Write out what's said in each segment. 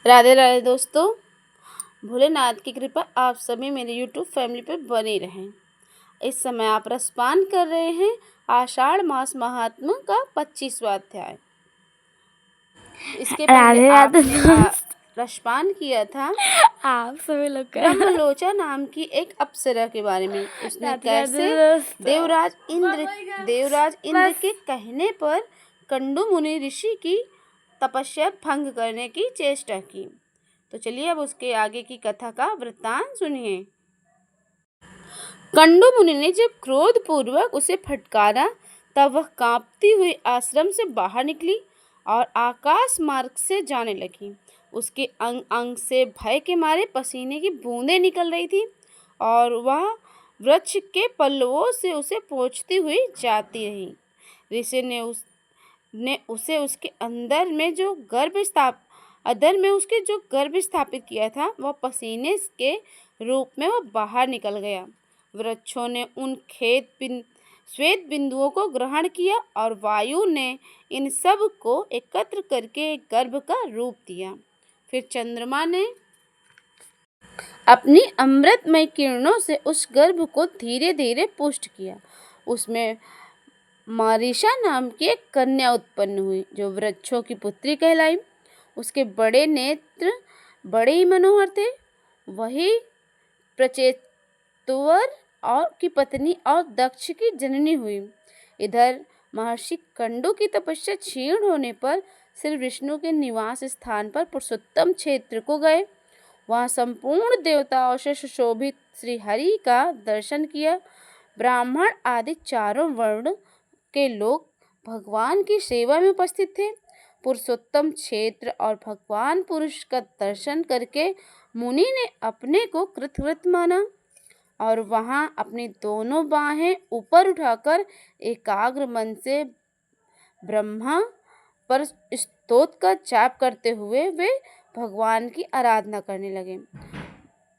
राधे राधे दोस्तों। भोलेनाथ की कृपा आप सभी मेरे यूट्यूब फैमिली पे बनी रहें। इस समय आप रसपान कर रहे हैं आषाढ़ मास महात्म्य का 25वां अध्याय। इसके पहले राधे राधे आपने दोस्त। रसपान किया था आप सभी लोग ब्रह्मलोचा नाम की एक अप्सरा के बारे में। उसने राधे राधे कैसे दोस्त। देवराज इंद्र बस के कहने पर कंडू मुनि ऋषि की तपस्या भंग करने की चेष्टा की। तो चलिए अब उसके आगे की कथा का वृत्तांत सुनिए। कंडू मुनि ने जब क्रोध पूर्वक उसे फटकारा तब वह कांपती हुई आश्रम से बाहर निकली और आकाश मार्ग से जाने लगी। उसके अंग अंग से भय के मारे पसीने की बूंदें निकल रही थी और वह वृक्ष के पल्लवों से उसे पोंछती हुई जाती रही। ऋषि ने उसे उसके अदर में उसके जो गर्भ स्थापित किया था वह पसीने के रूप में वह बाहर निकल गया। वृक्षों ने उन श्वेत बिंदुओं को ग्रहण किया और वायु ने इन सब को एकत्र करके एक गर्भ का रूप दिया। फिर चंद्रमा ने अपनी अमृतमय किरणों से उस गर्भ को धीरे धीरे पुष्ट किया। उसमें मारीशा नाम की एक कन्या उत्पन्न हुई जो वृक्षों की पुत्री कहलाई। उसके बड़े नेत्र बड़े ही मनोहर थे। वही प्रचेतुवर और की पत्नी और दक्ष की जननी हुई। इधर महर्षि कंडू की तपस्या क्षीण होने पर श्री विष्णु के निवास स्थान पर पुरुषोत्तम क्षेत्र को गए। वहां संपूर्ण देवताओं से सुशोभित श्री हरि का दर्शन किया। ब्राह्मण आदि चारों वर्ण के लोग भगवान की सेवा में उपस्थित थे। पुरुषोत्तम क्षेत्र और भगवान पुरुष का दर्शन करके मुनि ने अपने को कृतकृत माना और वहां अपनी दोनों बाहें ऊपर उठाकर एकाग्र मन से ब्रह्मा पर स्तोत्र का जाप करते हुए वे भगवान की आराधना करने लगे।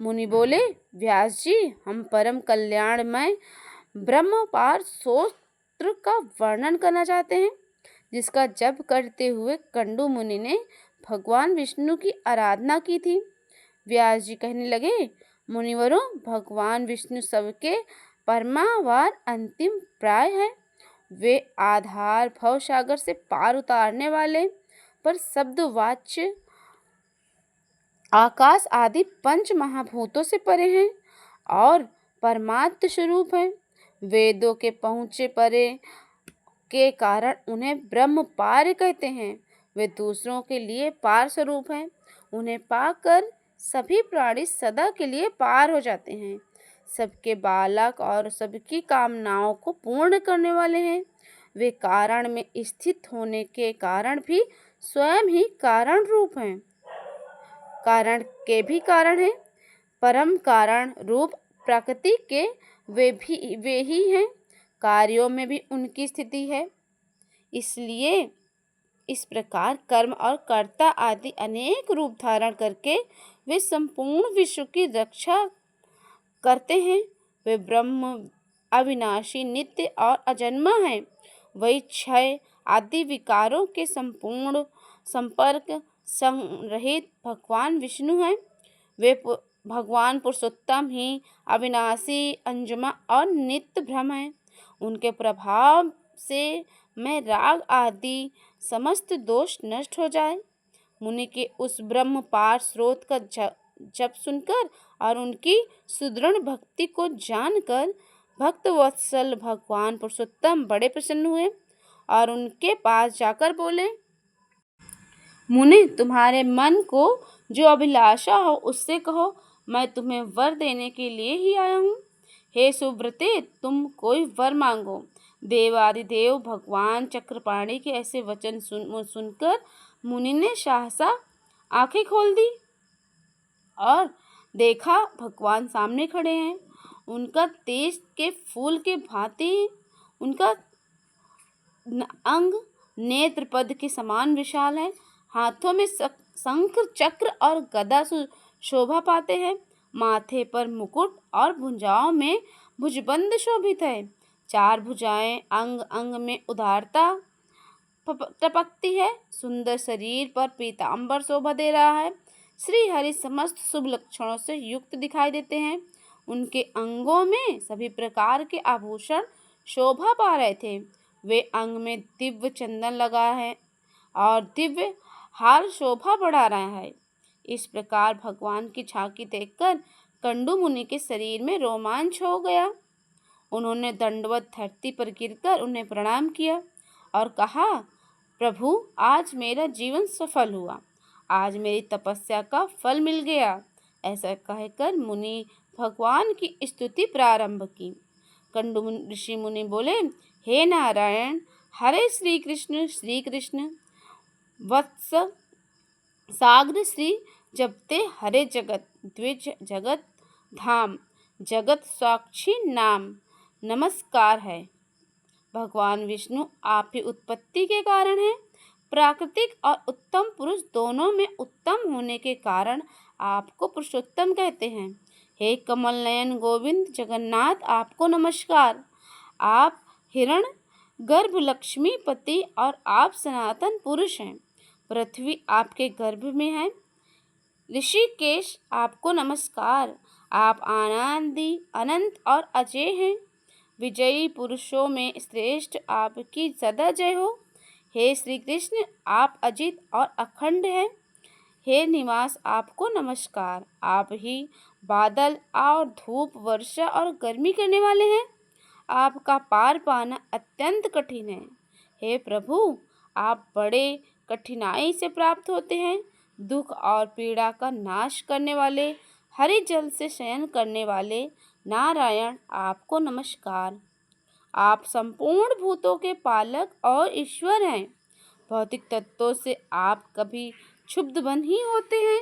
मुनि बोले, व्यास जी, हम परम कल्याणमय ब्रह्मपार स्तोत्र का वर्णन करना चाहते हैं, जिसका जप करते हुए कंडू मुनि ने भगवान विष्णु की आराधना की थी। व्यास जी कहने लगे, मुनिवरों, भगवान विष्णु सबके परमावार अंतिम प्राय है। वे आधार भव सागर से पार उतारने वाले पर शब्दवाच्य आकाश आदि पंच महाभूतों से परे हैं और परमात्म स्वरूप हैं। वेदों के पहुँचे परे के कारण उन्हें ब्रह्म पार कहते हैं। वे दूसरों के लिए पार स्वरूप हैं। उन्हें पाकर सभी प्राणी सदा के लिए पार हो जाते हैं। सबके बालक और सबकी कामनाओं को पूर्ण करने वाले हैं। वे कारण में स्थित होने के कारण भी स्वयं ही कारण रूप हैं। कारण के भी कारण हैं। परम कारण रूप प्रकृति के वे ही हैं। कार्यों में भी उनकी स्थिति है। इसलिए इस प्रकार कर्म और कर्ता आदि अनेक रूप धारण करके वे संपूर्ण विश्व की रक्षा करते हैं। वे ब्रह्म अविनाशी, नित्य और अजन्मा है। वही क्षय आदि विकारों के संपूर्ण संपर्क संरहित भगवान विष्णु हैं। वे भगवान पुरुषोत्तम ही अविनाशी, अंजमा और नित्य ब्रह्म हैं। उनके प्रभाव से मैं राग आदि समस्त दोष नष्ट हो जाए। मुनि के उस ब्रह्म पार स्रोत का जप सुनकर और उनकी सुदृढ़ भक्ति को जानकर भक्त वत्सल भगवान पुरुषोत्तम बड़े प्रसन्न हुए और उनके पास जाकर बोले, मुनि, तुम्हारे मन को जो अभिलाषा हो उससे कहो, मैं तुम्हें वर देने के लिए ही आया हूँ। हे सुव्रते, तुम कोई वर मांगो। देवादिदेव भगवान चक्रपाणी के ऐसे वचन सुनकर मुनि ने सहसा आंखें खोल दी और देखा भगवान सामने खड़े हैं। उनका तेज के फूल के भांति उनका अंग नेत्र पद के समान विशाल है। हाथों में शंख, चक्र और गदा शोभा पाते हैं। माथे पर मुकुट और भुजाओं में भुजबंद शोभित है। चार भुजाएं, अंग अंग में उदारता टपकती है। सुंदर शरीर पर पीतांबर शोभा दे रहा है। श्री हरि समस्त शुभ लक्षणों से युक्त दिखाई देते हैं। उनके अंगों में सभी प्रकार के आभूषण शोभा पा रहे थे। वे अंग में दिव्य चंदन लगा है और दिव्य हार शोभा बढ़ा रहा है। इस प्रकार भगवान की झांकी देखकर कंडू मुनि के शरीर में रोमांच हो गया। उन्होंने दंडवत धरती पर गिरकर उन्हें प्रणाम किया और कहा, प्रभु, आज मेरा जीवन सफल हुआ। आज मेरी तपस्या का फल मिल गया। ऐसा कहकर मुनि भगवान की स्तुति प्रारंभ की। कंडू ऋषि मुनि बोले, हे नारायण, हरे श्री कृष्ण वत्स साग्र श्री जपते हरे जगत द्विज जगत धाम जगत साक्षी नाम नमस्कार है। भगवान विष्णु आप ही उत्पत्ति के कारण हैं। प्राकृतिक और उत्तम पुरुष दोनों में उत्तम होने के कारण आपको पुरुषोत्तम कहते हैं। हे कमल नयन गोविंद जगन्नाथ, आपको नमस्कार। आप हिरण गर्भ लक्ष्मी पति और आप सनातन पुरुष हैं। पृथ्वी आपके गर्भ में है। ऋषिकेश, आपको नमस्कार। आप आनंदी अनंत और अजय हैं। विजयी पुरुषों में श्रेष्ठ आपकी सदा जय हो। हे श्री कृष्ण, आप अजित और अखंड हैं। हे निवास, आपको नमस्कार। आप ही बादल और धूप वर्षा और गर्मी करने वाले हैं। आपका पार पाना अत्यंत कठिन है। हे प्रभु, आप बड़े कठिनाई से प्राप्त होते हैं। दुख और पीड़ा का नाश करने वाले, हरि जल से शयन करने वाले नारायण, आपको नमस्कार। आप संपूर्ण भूतों के पालक और ईश्वर हैं। भौतिक तत्वों से आप कभी क्षुब्ध बन ही होते हैं।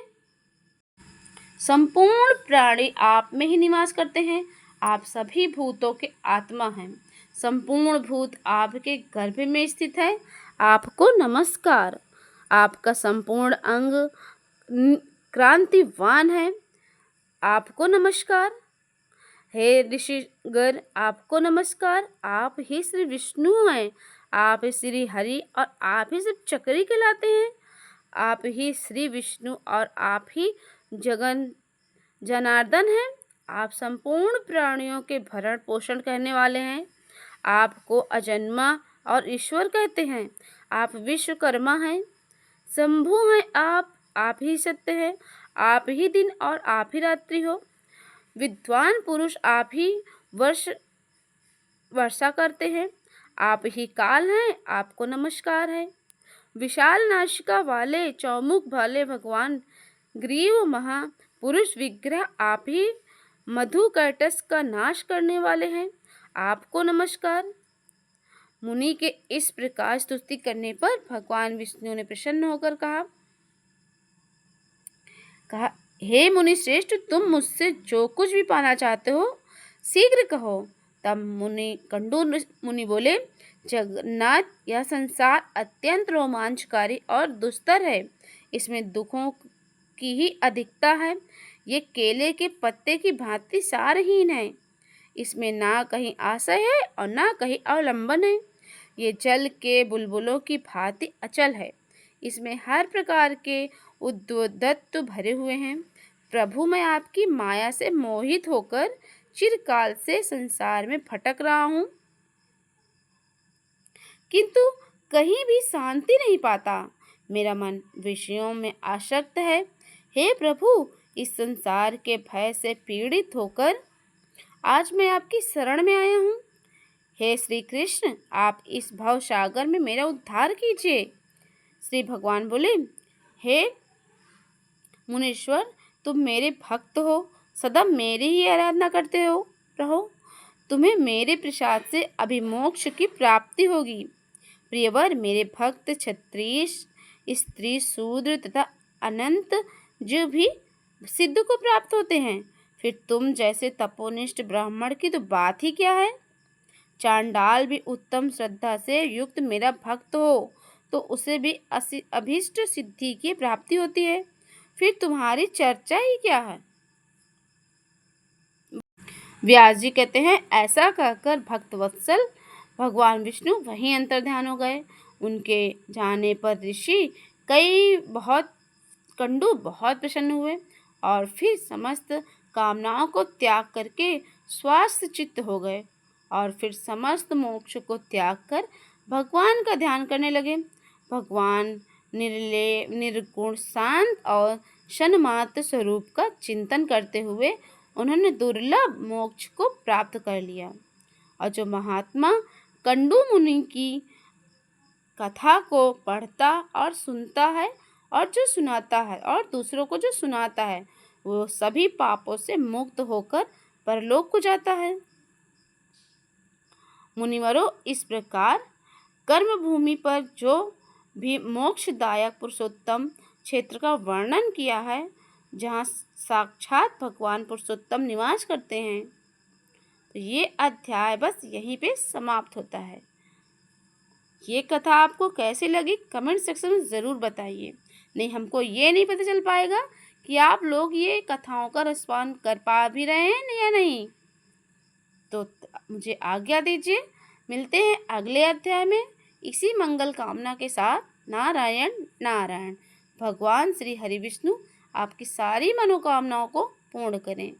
संपूर्ण प्राणी आप में ही निवास करते हैं। आप सभी भूतों के आत्मा हैं। संपूर्ण भूत आपके गर्भ में स्थित है। आपको नमस्कार। आपका संपूर्ण अंग क्रांतिवान है। आपको नमस्कार। हे ऋषिगर, आपको नमस्कार। आप ही श्री विष्णु हैं। आप श्री हरि और आप ही शिव चक्री कहलाते हैं। आप ही श्री विष्णु और आप ही जनार्दन हैं। आप संपूर्ण प्राणियों के भरण पोषण करने वाले हैं। आपको अजन्मा और ईश्वर कहते हैं। आप विश्वकर्मा हैं। शंभु हैं आप ही सत्य हैं। आप ही दिन और आप ही रात्रि हो। विद्वान पुरुष आप ही वर्षा करते हैं। आप ही काल हैं। आपको नमस्कार है। विशाल नासिका वाले चौमुख वाले भगवान ग्रीव महापुरुष विग्रह आप ही मधु कैटस का नाश करने वाले हैं। आपको नमस्कार। मुनि के इस प्रकार स्तुति करने पर भगवान विष्णु ने प्रसन्न होकर कहा, हे मुनि श्रेष्ठ, तुम मुझसे जो कुछ भी पाना चाहते हो शीघ्र कहो। तब कंडू मुनि बोले, जगन्नाथ, यह संसार अत्यंत रोमांचकारी और दुस्तर है। इसमें दुखों की ही अधिकता है। ये केले के पत्ते की भांति सारहीन है। इसमें ना कहीं आशय है और ना कहीं अवलंबन है। ये जल के बुलबुलों की भांति अचल है। इसमें हर प्रकार के उद्वत्त भरे हुए हैं। प्रभु, मैं आपकी माया से मोहित होकर चिरकाल से संसार में भटक रहा हूँ, किंतु कहीं भी शांति नहीं पाता। मेरा मन विषयों में आसक्त है। हे प्रभु, इस संसार के भय से पीड़ित होकर आज मैं आपकी शरण में आया हूँ। हे श्री कृष्ण, आप इस भव सागर में मेरा उद्धार कीजिए। श्री भगवान बोले, हे मुनीश्वर, तुम मेरे भक्त हो, सदा मेरी ही आराधना करते हो रहो। तुम्हें मेरे प्रसाद से अभिमोक्ष की प्राप्ति होगी। प्रियवर, मेरे भक्त क्षत्रिय, स्त्री, शूद्र तथा अनंत जो भी सिद्ध को प्राप्त होते हैं। फिर तुम जैसे तपोनिष्ठ ब्राह्मण की तो बात ही क्या है। चांडाल भी उत्तम श्रद्धा से युक्त मेरा भक्त हो तो उसे भी अभीष्ट सिद्धि की प्राप्ति होती है। फिर तुम्हारी चर्चा ही क्या है। व्यास जी कहते हैं, ऐसा कहकर भक्त वत्सल भगवान विष्णु वहीं अंतर्ध्यान हो गए। उनके जाने पर ऋषि कई बहुत कंडू बहुत प्रसन्न हुए और फिर समस्त कामनाओं को त्याग करके स्वास्थ्य चित्त हो गए और फिर समस्त मोक्ष को त्याग कर भगवान का ध्यान करने लगे। भगवान निर्लेप, निर्गुण, शांत और क्षणमात्र स्वरूप का चिंतन करते हुए उन्होंने दुर्लभ मोक्ष को प्राप्त कर लिया। और जो महात्मा कंडू मुनि की कथा को पढ़ता और सुनता है और जो सुनाता है और दूसरों को जो सुनाता है, वो सभी पापों से मुक्त होकर परलोक को जाता है। मुनिवरों, इस प्रकार कर्म भूमि पर जो भी मोक्षदायक पुरुषोत्तम क्षेत्र का वर्णन किया है, जहाँ साक्षात भगवान पुरुषोत्तम निवास करते हैं, तो ये अध्याय बस यहीं पे समाप्त होता है। ये कथा आपको कैसी लगी कमेंट सेक्शन में ज़रूर बताइए। नहीं, हमको ये नहीं पता चल पाएगा कि आप लोग ये कथाओं का रिस्पॉन्स कर पा भी रहे हैं या नहीं। तो मुझे आज्ञा दीजिए, मिलते हैं अगले अध्याय में इसी मंगल कामना के साथ। नारायण नारायण। भगवान श्री हरि विष्णु आपकी सारी मनोकामनाओं को पूर्ण करें।